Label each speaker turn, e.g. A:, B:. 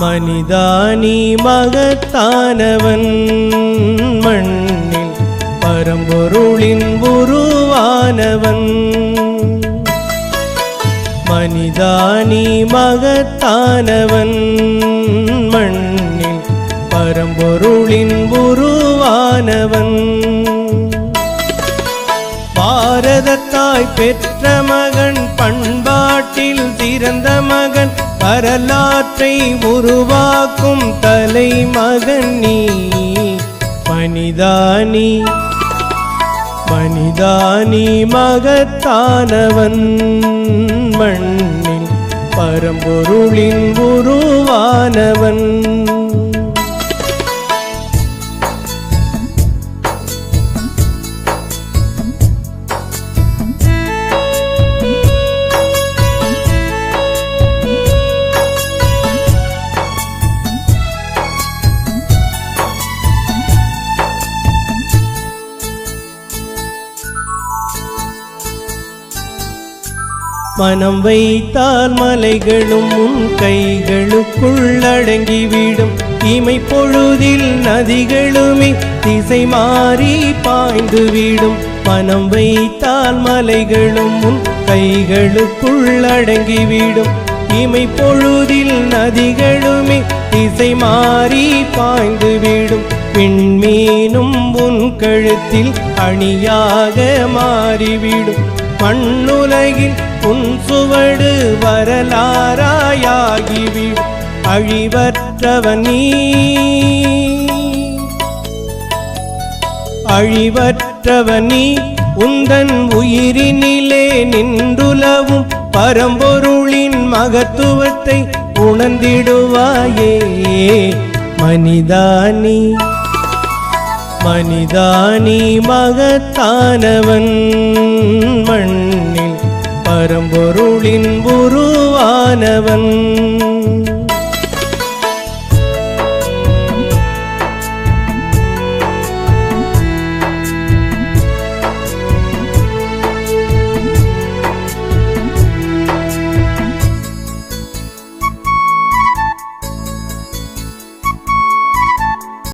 A: மனிதானி மகத்தானவன் மண்ணில் பரம்பொருளின் உருவானவன். மனிதானி மகத்தானவன் மண்ணில் பரம்பொருளின் உருவானவன். பாரதத்தாய் பெற்ற மகன், பண்பாட்டில் சிறந்த மகன், வரலாற்றை உருவாக்கும் தலைமகன் நீ. மனிதானி மனிதானி மகத்தானவன் மண்ணில் பரம்பொருளின் உருவானவன். மனம் வைத்தால் மலைகளும் உன் கைகளுக்குள் அடங்கிவிடும். இமை பொழுதில் நதிகளுமே திசை மாறி பாய்ந்துவிடும். மனம் வைத்தால் மலைகளும் உன் கைகளுக்குள் அடங்கிவிடும். இமை பொழுதில் நதிகளுமே திசை மாறி பாய்ந்துவிடும். விண்மீனும் உன் கழுத்தில் அணியாக மாறிவிடும். மண்ணுலகில் உன் சுவடு வரலாறாயாகிவிடும். அழிவற்றவன் நீ, அழிவற்றவன் நீ. உந்தன் உயிரினிலே நின்றுலவும் பரம்பொருளின் மகத்துவத்தை உணர்ந்திடுவாயே. மனிதானி மனிதானி மகத்தானவன் மண்ணில் பரம்பொருளின் உருவானவன்.